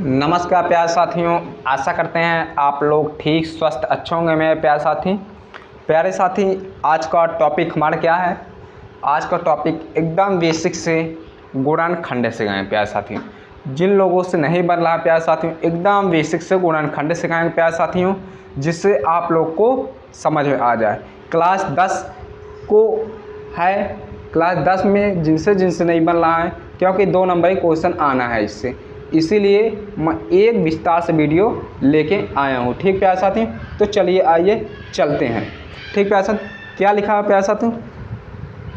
नमस्कार प्यारे साथियों, आशा करते हैं आप लोग ठीक स्वस्थ अच्छे होंगे। मेरे प्यारे साथी आज का टॉपिक हमारा क्या है। आज का टॉपिक एकदम बेसिक से गुणनखंड सिखाएंगे प्यारे साथियों। जिन लोगों से नहीं बन रहा प्यारे साथियों, एकदम बेसिक से गुणनखंड सिखाएंगे प्यारे साथियों, जिससे आप लोग को समझ में आ जाए। क्लास 10 को है, क्लास 10 में जिनसे नहीं बन रहा है, क्योंकि 2 नंबर क्वेश्चन आना है इससे, इसीलिए मैं एक विस्तार से वीडियो लेके आया हूँ। ठीक प्यारे साथी, तो चलिए आइए चलते हैं। ठीक प्यारे साथी, क्या लिखा है प्यारे साथी,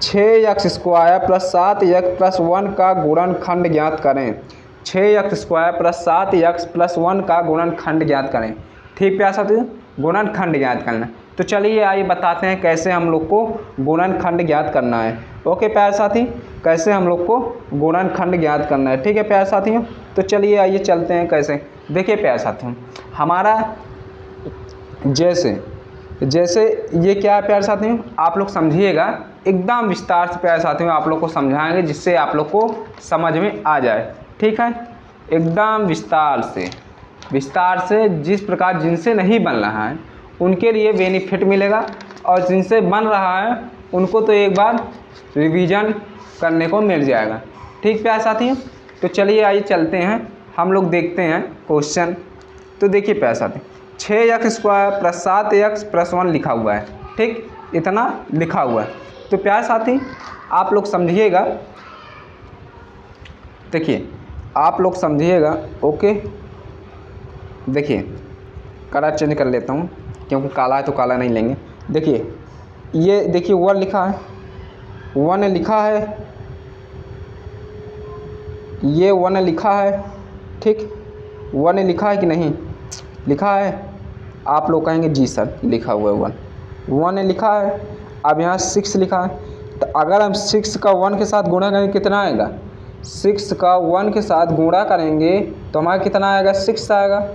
6x² + 7x + 1 का गुणनखंड ज्ञात करें। 6x² + 7x + 1 का गुणनखंड ज्ञात करें। ठीक प्यारे साथी, गुणनखंड ज्ञात करना। तो चलिए आइए बताते हैं कैसे हम लोग को गुणनखंड ज्ञात करना है। ओके प्यारे साथी, कैसे हम लोग को गुणनखंड ज्ञात करना है। ठीक है प्यारे साथियों, तो चलिए आइए चलते हैं कैसे। देखिए प्यारे साथियों, हमारा जैसे ये क्या है प्यारे साथियों, आप लोग समझिएगा एकदम विस्तार से प्यारे साथियों, आप लोग को समझाएंगे जिससे आप लोग को समझ में आ जाए। ठीक है, एकदम विस्तार से जिस प्रकार जिनसे नहीं बन रहा है उनके लिए बेनिफिट मिलेगा, और जिनसे बन रहा है उनको तो एक बार रिवीजन करने को मिल जाएगा। ठीक प्यारे साथियों, तो चलिए आइए चलते हैं, हम लोग देखते हैं क्वेश्चन। तो देखिए प्यारे साथी, 6x² + 7x + 1 लिखा हुआ है। ठीक, इतना लिखा हुआ है। तो प्यारे साथी आप लोग समझिएगा, देखिए आप लोग समझिएगा। ओके, देखिए कलर चेंज कर लेता हूँ, क्योंकि काला है तो काला नहीं लेंगे। देखिए ये देखिए 1 लिखा है, 1 लिखा है, ये 1 लिखा है। ठीक, 1 लिखा है कि नहीं लिखा है, आप लोग कहेंगे जी सर लिखा हुआ है 1 लिखा है। अब यहाँ 6 लिखा है, तो अगर हम 6 का 1 के साथ गुणा करेंगे कितना आएगा, 6 का 1 के साथ गुणा करेंगे तो हमारा कितना आएगा, 6 आएगा।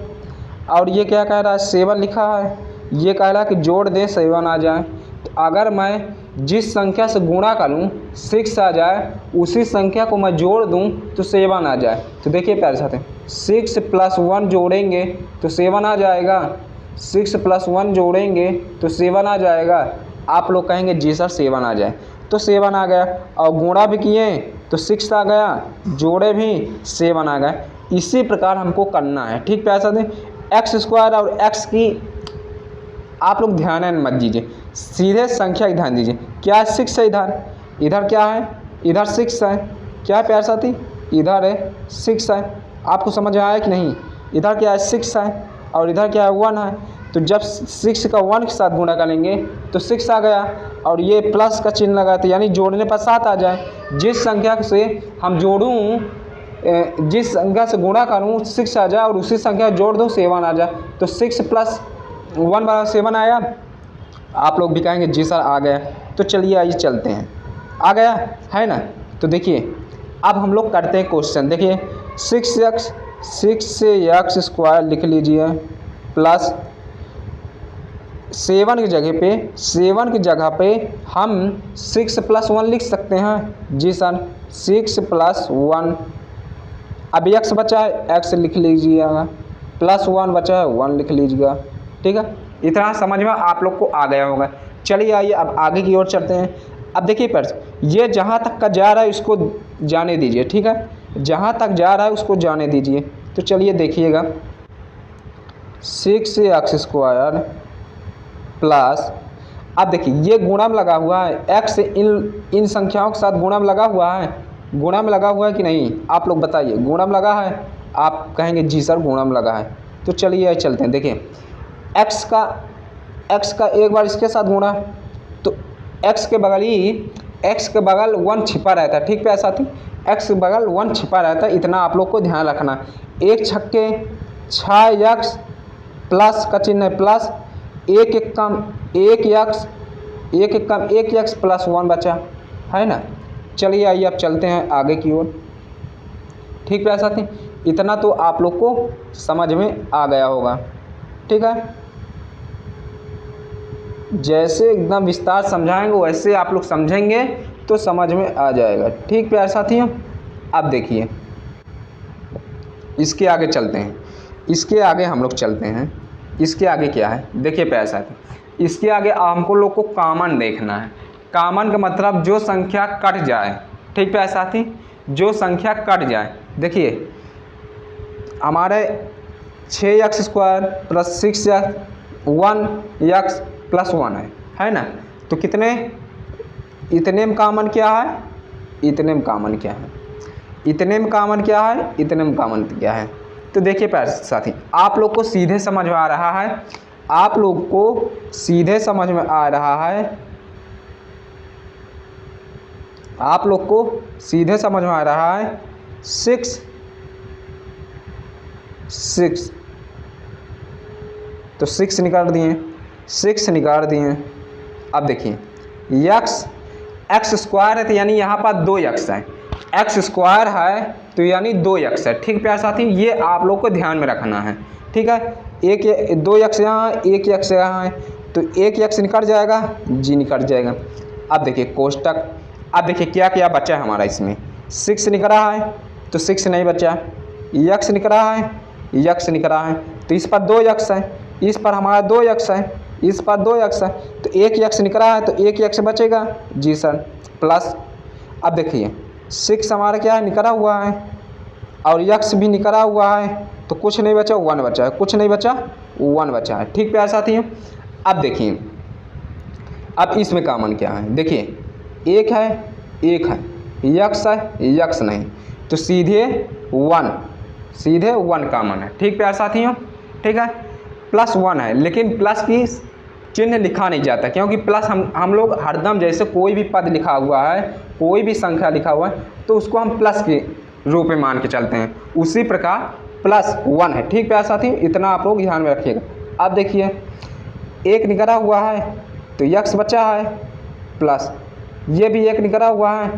और ये क्या कह रहा है, 7 लिखा है, ये कह रहा है कि जोड़ दें 7 आ जाए। तो अगर मैं जिस संख्या से गुणा करूं 6 आ जाए, उसी संख्या को मैं जोड़ दूं तो 7 आ जाए। तो देखिए प्यारे साथी, 6 + 1 जोड़ेंगे तो 7 आ जाएगा, 6 + 1 जोड़ेंगे तो 7 आ जाएगा। आप लोग कहेंगे जी सर 7 आ जाए, तो 7 आ गया। और गुणा भी किए तो 6 आ गया, जोड़े भी 7 आ गया। इसी प्रकार हमको करना है। ठीक प्यारे साथी, x² और x की आप लोग ध्यान मत दीजिए, सीधे संख्या की ध्यान दीजिए। क्या है, 6 है इधर क्या है, इधर 6 है। क्या है प्यारे साथी, इधर है 6 है। आपको समझ आया कि नहीं, इधर क्या है 6 है और इधर क्या है 1 है। तो जब 6 का 1 के साथ गुणा करेंगे तो 6 आ गया, और ये प्लस का चिन्ह लगाते यानी जोड़ने पर 7 आ जाए। जिस संख्या से हम जोड़ूँ, जिस संख्या से गुणा करूँ 6 आ जाए, और उसी संख्या जोड़ दूँ 7 आ जाए। तो 6 + 1 = 7 आया। आप लोग भी कहेंगे जी सर आ गया। तो चलिए आइए चलते हैं, आ गया है ना। तो देखिए अब हम लोग करते हैं क्वेश्चन। देखिए 6x² लिख लीजिए, प्लस 7 की जगह पे हम 6 + 1 लिख सकते हैं। जी सर 6 + 1। अब x बचा है, x लिख लीजिएगा, +1 बचा है 1 लिख लीजिएगा। ठीक है, इतना समझ में आप लोग को आ गया होगा। चलिए आइए अब आगे की ओर चलते हैं। अब देखिए पर ये जहाँ तक का जा रहा है उसको जाने दीजिए। ठीक है, जहाँ तक जा रहा है उसको जाने दीजिए। तो चलिए देखिएगा, 6x² प्लस, अब देखिए ये गुणा में लगा हुआ है, x इन संख्याओं के साथ गुणा में लगा हुआ है, गुणा में लगा हुआ है कि नहीं, आप लोग बताइए। गुणा में लगा है, आप कहेंगे जी सर गुणा में लगा है। तो चलिए चलते हैं। देखिए x का एक बार इसके साथ गुणा, तो x के बगल 1 छिपा रहता है। ठीक प्यारे साथी, x के बगल 1 छिपा रहता है, इतना आप लोग को ध्यान रखना। 1 छक्के 6x, प्लस का चिन्ह है प्लस, 1 एक कम 1x, 1x + 1 बचा है ना। चलिए आइए अब चलते हैं आगे की ओर। ठीक प्यारे साथी, इतना तो आप लोग को समझ में आ गया होगा। ठीक है, जैसे एकदम विस्तार समझाएंगे वैसे आप लोग समझेंगे तो समझ में आ जाएगा। ठीक प्यारे साथियों, अब देखिए इसके आगे चलते हैं, इसके आगे हम लोग चलते हैं। इसके आगे क्या है देखिए प्यारे साथी, इसके आगे हमको लोग को कॉमन देखना है। कॉमन का मतलब जो संख्या कट जाए, ठीक प्यारे साथी, जो संख्या कट जाए। देखिए हमारे 6x² plus 6x 1x plus 1 है ना। तो कितने, इतने में कॉमन क्या है, इतने में कॉमन क्या है, इतने में कॉमन क्या है, इतने में कॉमन क्या है। तो देखिए प्यारे साथी, आप लोग को सीधे समझ में आ रहा है, आप लोग को सीधे समझ में आ रहा है, आप लोग को सीधे समझ में आ रहा है। 6 तो 6 निकाल दिए, 6 निकाल दिए। अब देखिए x² है तो यानी यहाँ पर 2x है, x² है तो यानी 2x है। ठीक प्यारे साथी, ये आप लोग को ध्यान में रखना है। ठीक है, 2x यहाँ, 1x यहाँ है, तो 1x निकल जाएगा, जी निकल जाएगा। अब देखिए कोष्टक, अब देखिए क्या क्या बचा है हमारा इसमें। 6 निकल रहा है तो 6 नहीं बचा, x निकल रहा है, x निकल रहा है, तो इस पर 2x है, इस पर हमारा 2x है, इस पर 2x है, तो 1x निकल रहा है तो 1x बचेगा, जी सर, प्लस। अब देखिए 6 हमारा क्या है, निकला हुआ है, और x भी निकला हुआ है, तो कुछ नहीं बचा, 1 बचा है, कुछ नहीं बचा, 1 बचा है। ठीक प्यारे साथियों, अब देखिए अब इसमें कॉमन क्या है, देखिए 1 है, 1 है, x है, x नहीं, तो सीधे 1 कॉमन है। ठीक प्यारे साथियों, ठीक है, प्लस 1 है, लेकिन प्लस की चिन्ह लिखा नहीं जाता, क्योंकि प्लस हम लोग हरदम जैसे कोई भी पद लिखा हुआ है, कोई भी संख्या लिखा हुआ है, तो उसको हम प्लस के रूप में मान के चलते हैं। उसी प्रकार प्लस 1 है। ठीक प्यारे साथी, इतना आप लोग ध्यान में रखिएगा। अब देखिए 1 निकला हुआ है तो x बचा है, प्लस ये भी 1 निकला हुआ है,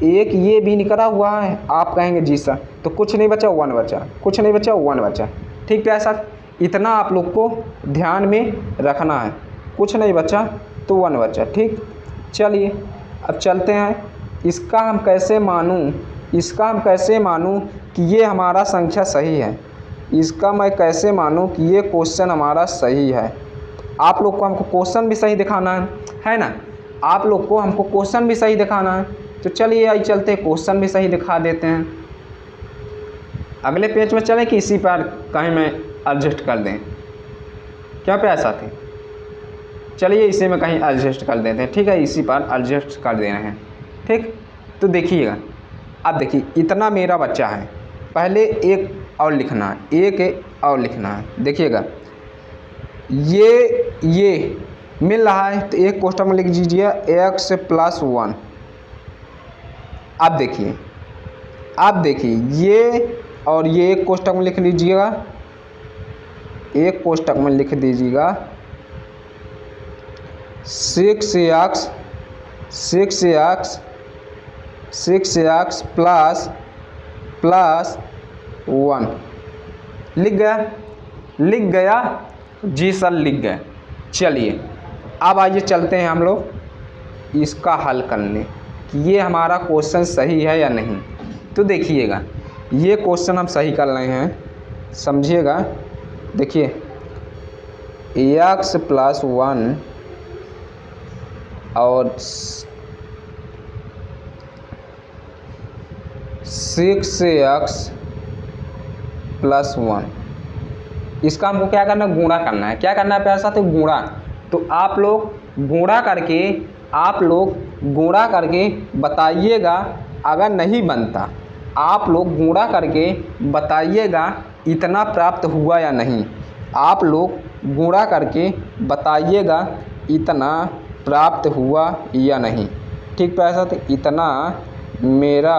1 ये भी निकला हुआ है, आप कहेंगे जी सर, तो कुछ नहीं बचा, 1 बचा, कुछ नहीं बचा, 1 बचा। ठीक प्यारे साथी, इतना आप लोग को ध्यान में रखना है, कुछ नहीं बचा तो 1 बचा। ठीक, चलिए अब चलते हैं, इसका हम कैसे मानूं, इसका हम कैसे मानूं कि ये हमारा संख्या सही है, इसका मैं कैसे मानूं कि ये क्वेश्चन हमारा सही है। आप लोग को हमको क्वेश्चन भी सही दिखाना है ना, आप लोग को हमको क्वेश्चन भी सही दिखाना है। तो चलिए आई चलते क्वेश्चन भी सही दिखा देते हैं। अगले पेज में चलें कि इसी पर कहीं में एडजस्ट कर दें, क्या प्यारे साथी, चलिए इसी में कहीं एडजस्ट कर देते हैं। ठीक है, इसी पर एडजस्ट कर देना है। ठीक, तो देखिएगा, अब देखिए इतना मेरा बच्चा है, पहले एक और लिखना है, एक और लिखना है। देखिएगा ये मिल रहा है तो एक कोष्ठक में लिख दीजिए x प्लस 1। अब देखिए ये और ये एक कोष्ठक में लिख लीजिएगा, एक कोष्ठक में लिख दीजिएगा 6x प्लस 1। लिख गया जी सर, लिख गए। चलिए अब आइए चलते हैं हम लोग इसका हल करने कि ये हमारा क्वेश्चन सही है या नहीं। तो देखिएगा ये क्वेश्चन हम सही कर रहे हैं, समझिएगा। देखिए x प्लस 1 और 6x प्लस 1, इसका हमको क्या करना है, गुणा करना है। क्या करना है प्यारे साथ, गुणा। तो आप लोग गुणा करके बताइएगा, अगर नहीं बनता आप लोग गुणा करके बताइएगा इतना प्राप्त हुआ या नहीं। आप लोग गुणा करके बताइएगा इतना प्राप्त हुआ या नहीं। ठीक प्यारे साथ, इतना मेरा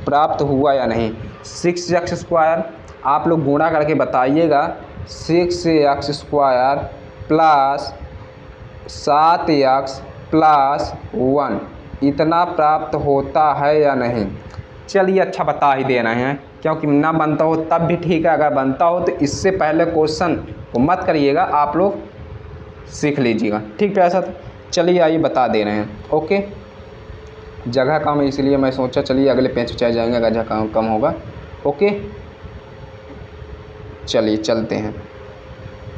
प्राप्त हुआ या नहीं। 6x² आप लोग गुणा करके बताइएगा 6x² प्लस 7x प्लस 1 इतना प्राप्त होता है या नहीं। चलिए अच्छा बता ही दे रहे हैं, क्योंकि ना बनता हो तब भी ठीक है, अगर बनता हो तो इससे पहले क्वेश्चन को मत करिएगा, आप लोग सीख लीजिएगा। ठीक है ऐसा, चलिए आइए बता दे रहे हैं। ओके, जगह कम है इसलिए मैं सोचा चलिए अगले पेज पे चले जाएंगे अगर जगह कम होगा। ओके। चलिए चलते हैं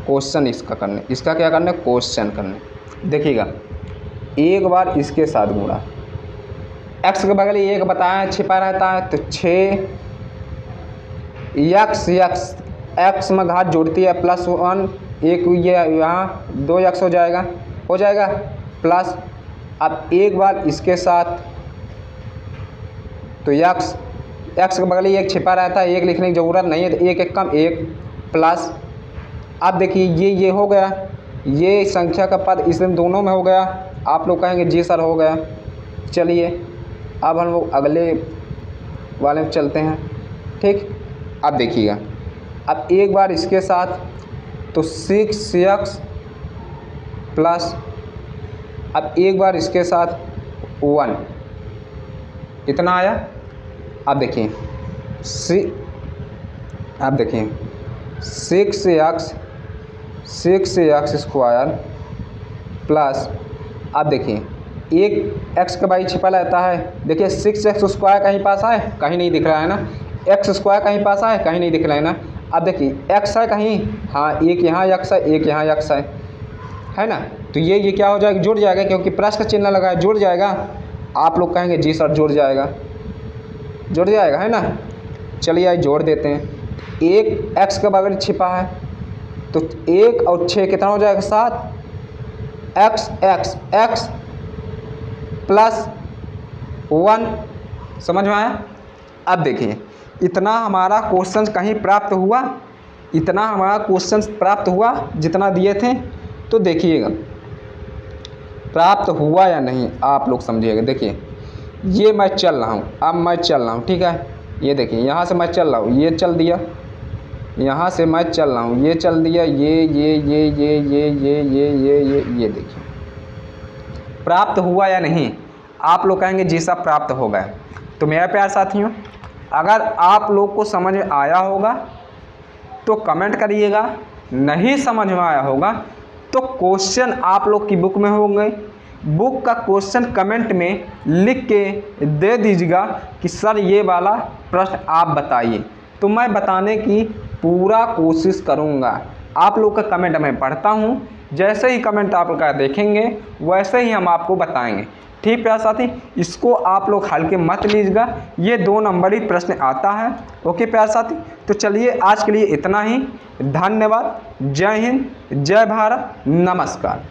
क्वेश्चन इसका करने, इसका क्या करना है, क्वेश्चन करने। देखिएगा, एक बार इसके साथ गुणा, एक्स के बगल एक बताया छिपा रहता है, तो 6 एक्स में घात जोड़ती है +1, एक ये यहाँ 2 एक्स हो जाएगा प्लस। अब एक बार इसके साथ, तो एक्स के बगल एक छिपा रहता है, एक लिखने की ज़रूरत नहीं है, तो एक कम एक प्लस। अब देखिए ये हो गया, ये संख्या का पद इसमें दोनों में हो गया। आप लोग कहेंगे जी सर हो गया। चलिए अब हम लोग अगले वाले में चलते हैं। ठीक, अब देखिएगा, अब एक बार इसके साथ, तो 6x प्लस, अब एक बार इसके साथ 1, इतना आया। अब देखिए 6x स्क्वायर प्लस, अब देखिए एक एक्स का बाई छिपा रहता है। देखिए 6x स्क्वायर कहीं पास है, कहीं नहीं दिख रहा है ना, एक्स स्क्वायर कहीं पास है, कहीं नहीं दिख रहा है ना। अब देखिए एक्स है कहीं, हाँ एक यहाँ एक्स है, एक यहाँ एक्स है ना, तो ये क्या हो जाएगा, जुड़ जाएगा, क्योंकि प्लस का चिन्ह लगा है, जुड़ जाएगा। आप लोग कहेंगे जी सर जुड़ जाएगा है ना। चलिए आज जोड़ देते हैं। एक एक्स के बगल छिपा है, तो 1 और 6 कितना हो जाएगा, 7 एक्स प्लस 1। समझ में आया। अब देखिए इतना हमारा क्वेश्चन कहीं प्राप्त हुआ, इतना हमारा क्वेश्चन प्राप्त हुआ जितना दिए थे। तो देखिएगा प्राप्त हुआ या नहीं, आप लोग समझिएगा। देखिए ये मैं चल रहा हूँ, अब मैं चल रहा हूँ, ठीक है। ये देखिए यहाँ से मैं चल रहा हूँ, ये चल दिया, यहाँ से मैं चल रहा हूँ, ये चल दिया, ये देखिए प्राप्त हुआ या नहीं। आप लोग कहेंगे जी साहब प्राप्त हो गया। तो मेरे प्यारे साथियों, अगर आप लोग को समझ में आया होगा तो कमेंट करिएगा, नहीं समझ में आया होगा तो क्वेश्चन आप लोग की बुक में होंगे, बुक का क्वेश्चन कमेंट में लिख के दे दीजिएगा कि सर ये वाला प्रश्न आप बताइए, तो मैं बताने की पूरा कोशिश करूँगा। आप लोग का कमेंट मैं पढ़ता हूँ, जैसे ही कमेंट आप का देखेंगे वैसे ही हम आपको बताएंगे। ठीक प्यारे साथी, इसको आप लोग हल्के मत लीजिएगा, ये 2 नंबरी प्रश्न आता है। ओके प्यारे साथी, तो चलिए आज के लिए इतना ही। धन्यवाद। जय हिंद, जय भारत, नमस्कार।